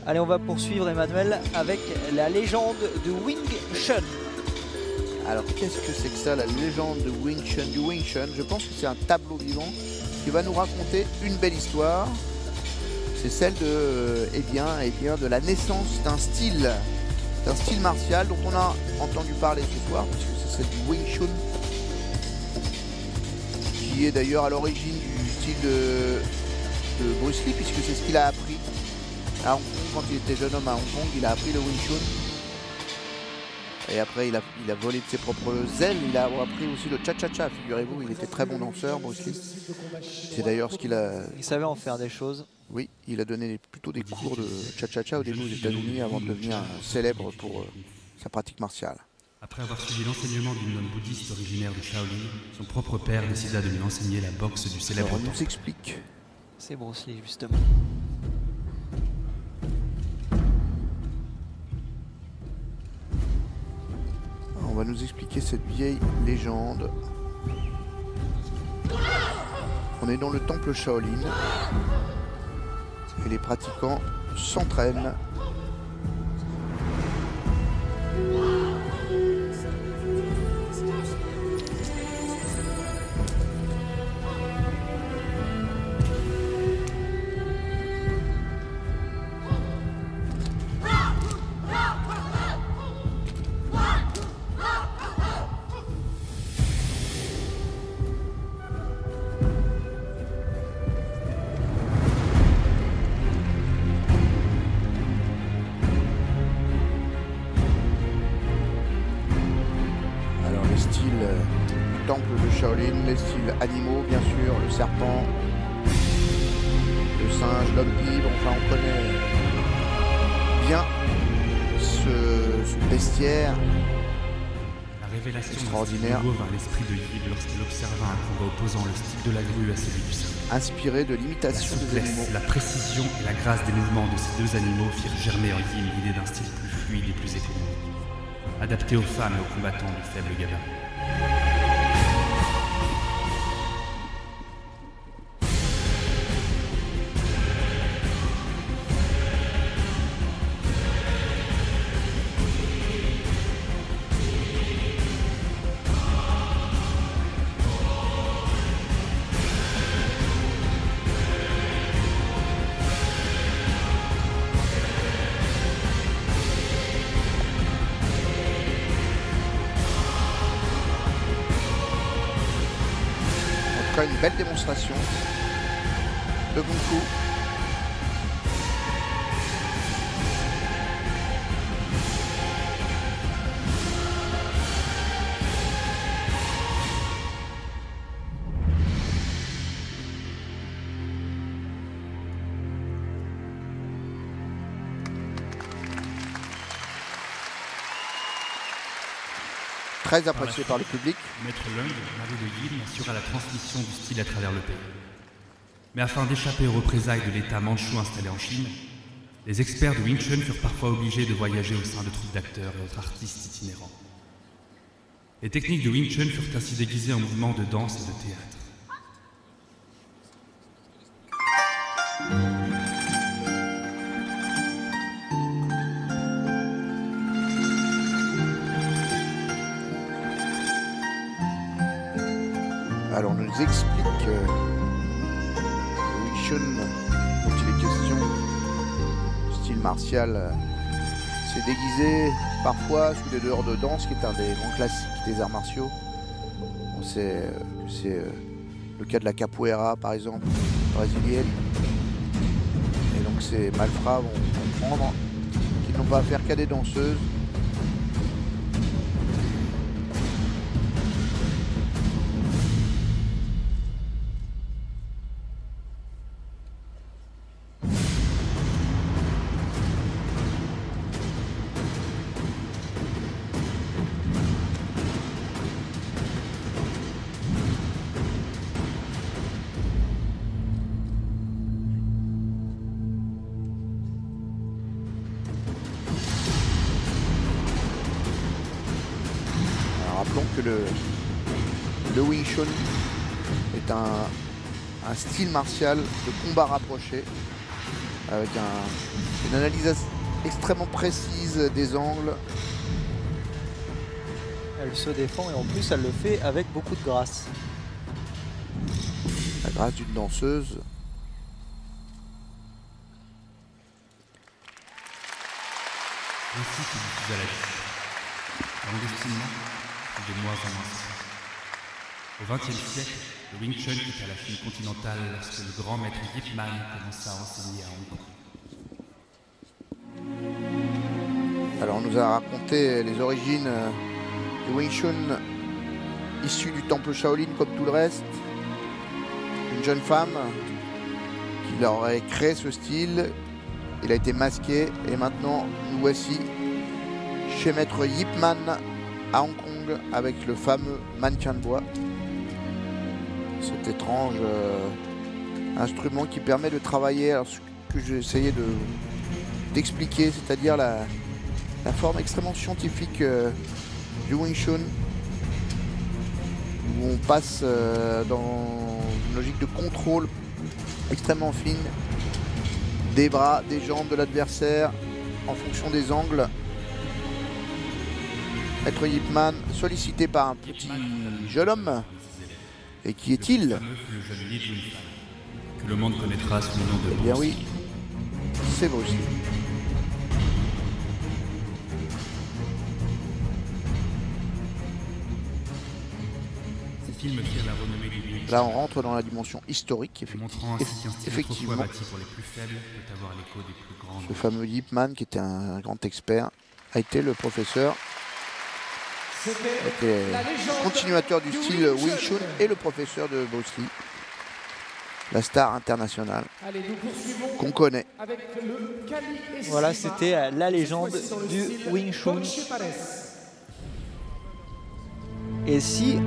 Allez, on va poursuivre Emmanuel avec la légende de Wing Chun. Alors qu'est-ce que c'est que ça, la légende de Wing Chun, du Wing Chun? Je pense que c'est un tableau vivant qui va nous raconter une belle histoire. C'est celle de, de la naissance d'un style martial dont on a entendu parler ce soir, puisque c'est celle du Wing Chun, qui est d'ailleurs à l'origine du style de Bruce Lee, puisque c'est ce qu'il a appris à Hong Kong quand il était jeune homme à Hong Kong. Il a appris le Wing Chun. Et après, il a volé de ses propres ailes. Il a appris aussi le cha-cha-cha, figurez-vous. Il était très bon danseur, Bruce Lee. C'est d'ailleurs ce qu'il a... Il savait en faire des choses. Oui, il a donné plutôt des cours de cha-cha-cha au début aux États-Unis avant de devenir célèbre pour sa pratique martiale. Après avoir suivi l'enseignement d'une nonne bouddhiste originaire de Shaolin, son propre père décida de lui enseigner la boxe du célèbre Alors, on temple. nous explique. C'est Bruce Lee, justement. On va nous expliquer cette vieille légende. On est dans le temple Shaolin et les pratiquants s'entraînent. Temple de Shaolin, les styles animaux bien sûr, le serpent, le singe, l'homme ivre, enfin on connaît bien ce bestiaire La révélation extraordinaire, nouveau vint l'esprit de Yves lorsqu'il observa un combat opposant le style de la grue à celui du singe. inspiré de l'imitation des animaux. La précision et la grâce des mouvements de ces deux animaux firent germer en Yves l'idée d'un style plus fluide et plus économique, adapté aux femmes et aux combattants du faible gabarit. Une belle démonstration de Kung Fu. Très apprécié par le public. Maître Lung, mari de Yin, assura la transmission du style à travers le pays. Mais afin d'échapper aux représailles de l'État mandchou installé en Chine, les experts de Wing Chun furent parfois obligés de voyager au sein de troupes d'acteurs et autres artistes itinérants. Les techniques de Wing Chun furent ainsi déguisées en mouvements de danse et de théâtre. Alors on nous explique le Wing Chun dont il est question, style martial, c'est déguisé parfois sous des dehors de danse, qui est un des grands classiques des arts martiaux. On sait que c'est le cas de la capoeira par exemple, brésilienne. Et donc ces malfrats vont comprendre qu'ils n'ont pas affaire qu'à des danseuses. Rappelons que le Wing Chun est un style martial de combat rapproché avec une analyse extrêmement précise des angles. Elle se défend et en plus elle le fait avec beaucoup de grâce. La grâce d'une danseuse. Ainsi se diffuse à la vie. Clandestinement, c'est de moins en moins simple. Au XXe siècle, le Wing Chun quitta la Chine continentale lorsque le grand maître Yip Man commença à enseigner à Hong Kong. Alors on nous a raconté les origines du Wing Chun issu du temple Shaolin comme tout le reste. Une jeune femme qui leur aurait créé ce style. Il a été masqué et maintenant nous voici chez maître Yip Man à Hong Kong avec le fameux mannequin de bois. Cet étrange instrument qui permet de travailler, alors ce que j'ai essayé d'expliquer, c'est-à-dire la forme extrêmement scientifique du Wing Chun, où on passe dans une logique de contrôle extrêmement fine des bras, des jambes de l'adversaire en fonction des angles. Maître Yip Man sollicité par un petit jeune homme. Et qui est-il? Le jeune Li Junfan, que le monde connaîtra sous le nom de Eh bien oui, c'est Bruce Lee. Ces films firent la renommée du Wing Chun. Là on rentre dans la dimension historique, Montrant ainsi qu'un style effectivement. autrefois bâti pour les plus faibles peut avoir l'écho des plus grands. Ce fameux Yip Man, qui était un grand expert, a été le professeur, était continuateur du style Wing Chun et le professeur de Bruce Lee, la star internationale qu'on connaît. Voilà, c'était la légende du Wing Chun. Et si